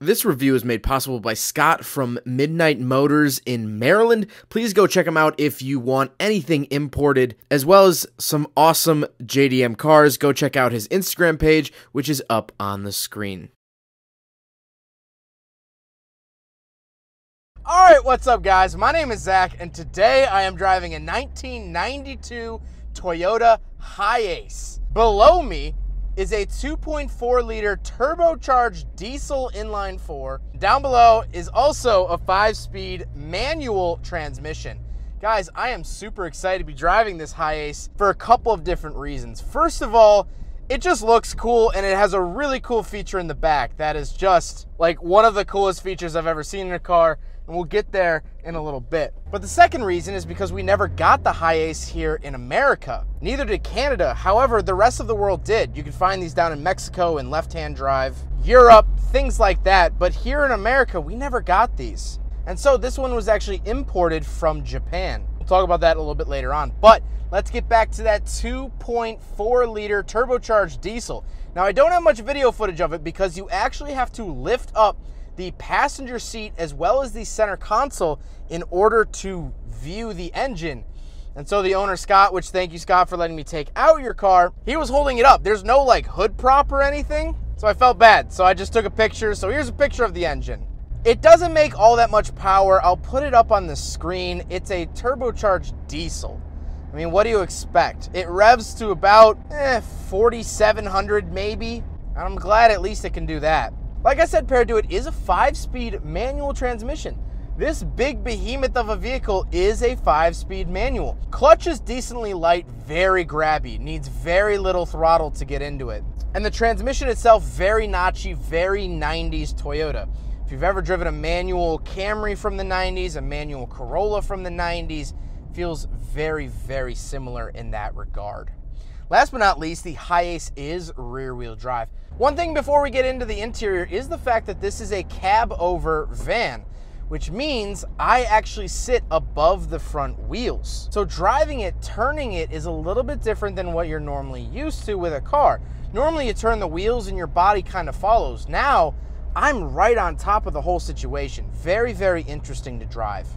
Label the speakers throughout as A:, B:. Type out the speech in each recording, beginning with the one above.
A: This review is made possible by Scott from Midnight Motors in Maryland. Please go check him out if you want anything imported, as well as some awesome JDM cars. Go check out his Instagram page, which is up on the screen.
B: Alright, what's up guys? My name is Zach, and today I am driving a 1992 Toyota HiAce. Below me is a 2.4 liter turbocharged diesel inline 4. Down below is also a 5-speed manual transmission. Guys, I am super excited to be driving this HiAce for a couple of different reasons. First of all, it just looks cool, and it has a really cool feature in the back that is just like one of the coolest features I've ever seen in a car, and we'll get there in a little bit. But the second reason is because we never got the HiAce here in America. Neither did Canada. However, the rest of the world did. You can find these down in Mexico and left-hand drive, Europe, things like that. But here in America, we never got these. And so this one was actually imported from Japan. We'll talk about that a little bit later on. But let's get back to that 2.4 liter turbocharged diesel. Now, I don't have much video footage of it because you actually have to lift up the passenger seat as well as the center console in order to view the engine. And so the owner, Scott, which thank you, Scott, for letting me take out your car, he was holding it up. There's no like hood prop or anything. So I felt bad. So I just took a picture. So here's a picture of the engine. It doesn't make all that much power. I'll put it up on the screen. It's a turbocharged diesel. I mean, what do you expect? It revs to about 4,700 maybe. And I'm glad at least it can do that. Like I said, paired to it is a 5-speed manual transmission. This big behemoth of a vehicle is a 5-speed manual. Clutch is decently light, very grabby, needs very little throttle to get into it. And the transmission itself, very notchy, very 90s Toyota. If you've ever driven a manual Camry from the 90s, a manual Corolla from the 90s, feels very, very similar in that regard. Last but not least, the HiAce is rear-wheel drive. One thing before we get into the interior is the fact that this is a cab-over van, which means I actually sit above the front wheels. So driving it, turning it is a little bit different than what you're normally used to with a car. Normally you turn the wheels and your body kind of follows. Now, I'm right on top of the whole situation. Very, very interesting to drive.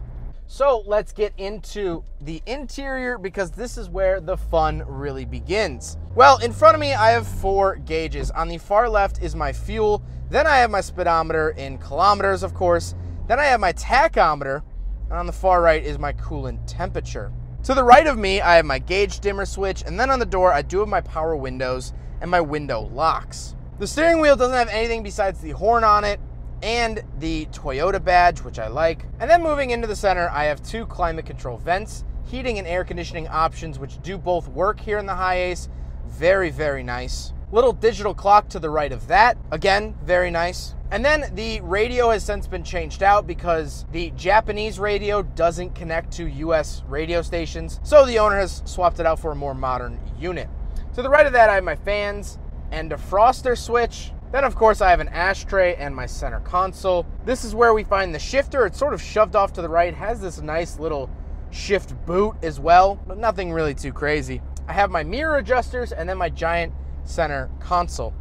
B: So let's get into the interior because this is where the fun really begins. Well, in front of me, I have 4 gauges. On the far left is my fuel. Then I have my speedometer in kilometers, of course. Then I have my tachometer. And on the far right is my coolant temperature. To the right of me, I have my gauge dimmer switch. And then on the door, I do have my power windows and my window locks. The steering wheel doesn't have anything besides the horn on it and the Toyota badge, which I like. And then moving into the center, I have 2 climate control vents, heating and air conditioning options, which do both work here in the HiAce. Very, very nice. Little digital clock to the right of that. Again, very nice. And then the radio has since been changed out because the Japanese radio doesn't connect to US radio stations. So the owner has swapped it out for a more modern unit. To the right of that, I have my fans and a defroster switch. Then, of course, I have an ashtray and my center console. This is where we find the shifter. It's sort of shoved off to the right. It has this nice little shift boot as well, but nothing really too crazy. I have my mirror adjusters and then my giant center console.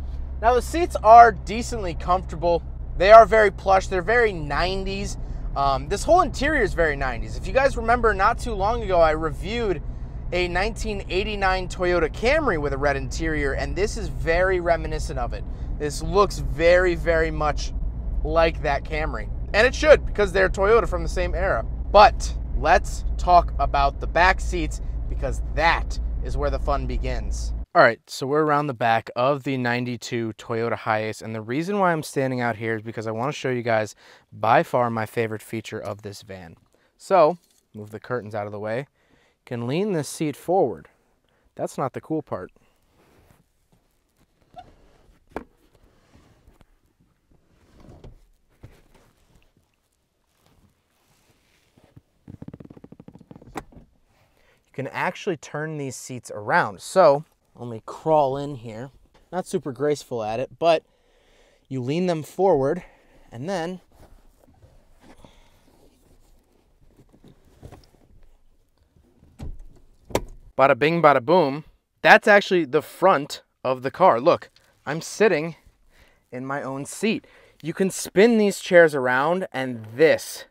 B: Now, the seats are decently comfortable. They are very plush. They're very 90s. This whole interior is very 90s. If you guys remember, not too long ago, I reviewed a 1989 Toyota Camry with a red interior, and this is very reminiscent of it. This looks very, very much like that Camry. And it should, because they're Toyota from the same era. But let's talk about the back seats, because that is where the fun begins. All right, so we're around the back of the 92 Toyota HiAce, and the reason why I'm standing out here is because I want to show you guys by far my favorite feature of this van. So, move the curtains out of the way. Can lean this seat forward. That's not the cool part. You can actually turn these seats around. So let me crawl in here. Not super graceful at it, but you lean them forward and then bada bing, bada boom. That's actually the front of the car. Look, I'm sitting in my own seat. you can spin these chairs around, and this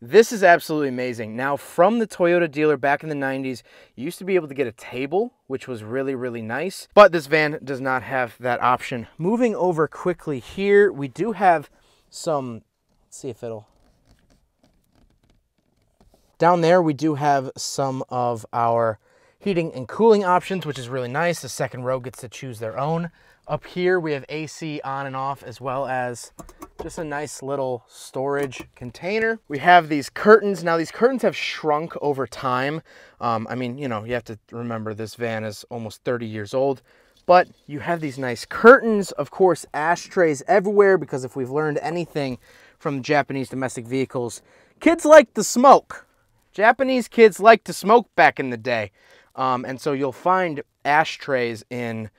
B: is absolutely amazing. Now, from the Toyota dealer back in the 90s, you used to be able to get a table, which was really, really nice. But this van does not have that option. Moving over quickly here, we do have some, let's see if it'll... Down there, we do have some of our heating and cooling options, which is really nice. The second row gets to choose their own. Up here, we have AC on and off, as well as just a nice little storage container. We have these curtains. Now, these curtains have shrunk over time. I mean, you know, you have to remember this van is almost 30 years old. But you have these nice curtains. Of course, ashtrays everywhere, because if we've learned anything from Japanese domestic vehicles, kids like to smoke. Japanese kids like to smoke back in the day. And so you'll find ashtrays in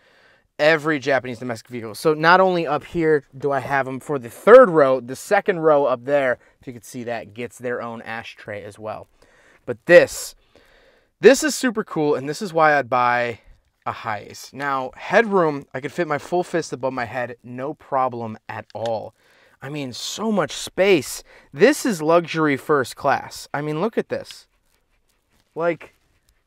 B: every Japanese domestic vehicle. So not only up here do I have them for the third row, the second row up there, if you could see that, gets their own ashtray as well. But this is super cool, and this is why I'd buy a HiAce. Now, headroom, I could fit my full fist above my head, no problem at all. I mean, so much space. This is luxury first class. I mean, look at this. Like,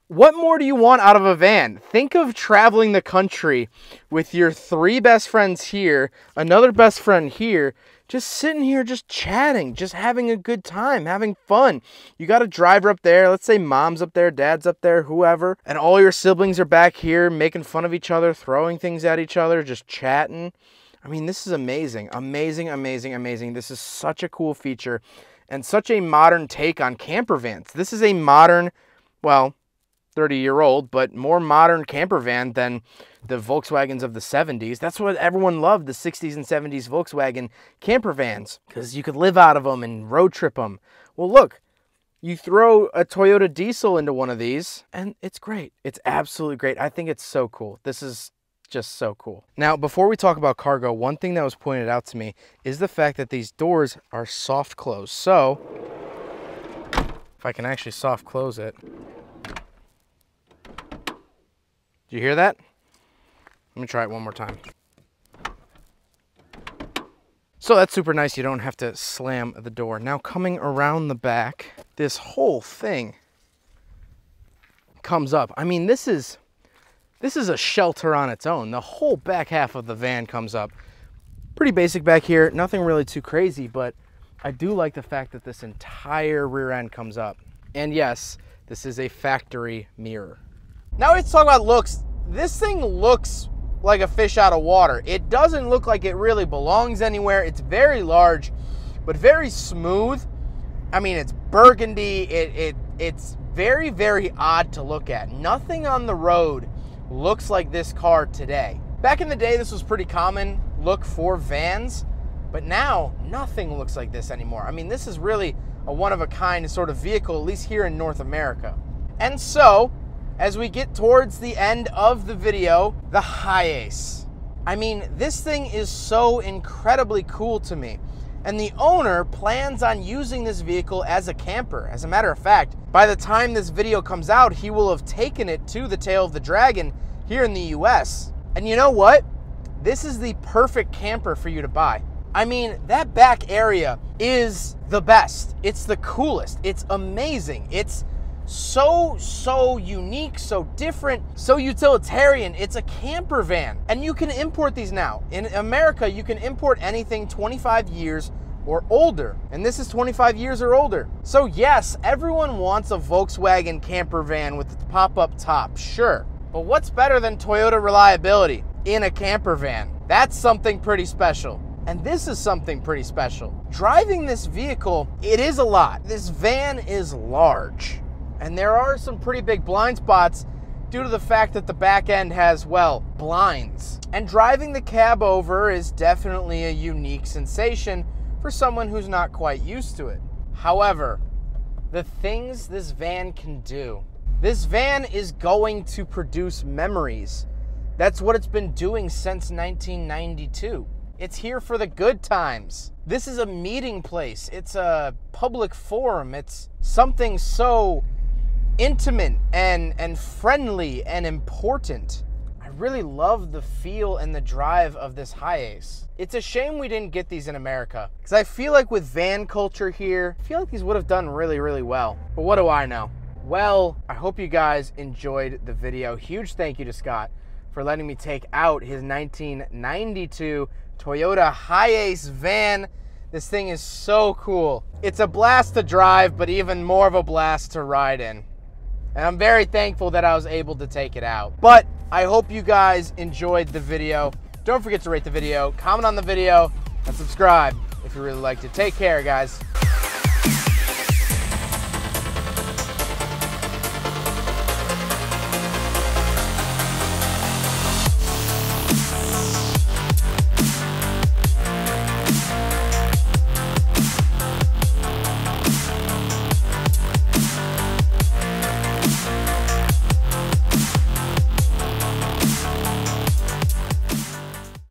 B: what more do you want out of a van? Think of traveling the country with your 3 best friends here, another best friend here, just sitting here, just chatting, just having a good time, having fun. You got a driver up there, let's say mom's up there, dad's up there, whoever, and all your siblings are back here making fun of each other, throwing things at each other, just chatting. I mean, this is amazing, amazing, amazing, amazing. This is such a cool feature and such a modern take on camper vans. This is a modern, well, 30-year-old, but more modern camper van than the Volkswagens of the 70s. That's what everyone loved, the 60s and 70s Volkswagen camper vans, because you could live out of them and road trip them. Well, look, you throw a Toyota diesel into one of these, and it's great. It's absolutely great. I think it's so cool. This is just so cool. Now, before we talk about cargo, one thing that was pointed out to me is the fact that these doors are soft close. So, if I can actually soft close it, do you hear that? Let me try it one more time. So that's super nice. You don't have to slam the door. Now coming around the back, this whole thing comes up. I mean, this is a shelter on its own. The whole back half of the van comes up. Pretty basic back here. Nothing really too crazy, but I do like the fact that this entire rear end comes up. And yes, this is a factory mirror. Now let's talk about looks. This thing looks like a fish out of water. It doesn't look like it really belongs anywhere. It's very large, but very smooth. I mean, it's burgundy. It's very, very odd to look at. Nothing on the road looks like this car today. Back in the day, this was pretty common look for vans, but now nothing looks like this anymore. I mean, this is really a one-of-a-kind sort of vehicle, at least here in North America. And so, as we get towards the end of the video, the HiAce. I mean, this thing is so incredibly cool to me. And the owner plans on using this vehicle as a camper. As a matter of fact, by the time this video comes out, he will have taken it to the Tail of the Dragon here in the US. And you know what? This is the perfect camper for you to buy. I mean, that back area is the best. It's the coolest. It's amazing. It's so unique, so different, so utilitarian. It's a camper van, and you can import these now. In America, you can import anything 25 years or older, and this is 25 years or older. So yes, everyone wants a Volkswagen camper van with the pop-up top, sure. But what's better than Toyota reliability in a camper van? That's something pretty special. And this is something pretty special. Driving this vehicle, it is a lot. This van is large. And there are some pretty big blind spots due to the fact that the back end has, well, blinds. And driving the cab over is definitely a unique sensation for someone who's not quite used to it. However, the things this van can do. This van is going to produce memories. That's what it's been doing since 1992. It's here for the good times. This is a meeting place. It's a public forum. It's something so intimate and friendly and important. I really love the feel and the drive of this HiAce. It's a shame we didn't get these in America, because I feel like with van culture here, I feel like these would have done really, really well. But what do I know? Well, I hope you guys enjoyed the video. Huge thank you to Scott for letting me take out his 1992 Toyota HiAce van. This thing is so cool. It's a blast to drive, but even more of a blast to ride in. And I'm very thankful that I was able to take it out. But I hope you guys enjoyed the video. Don't forget to rate the video, comment on the video, and subscribe if you really liked it. Take care, guys.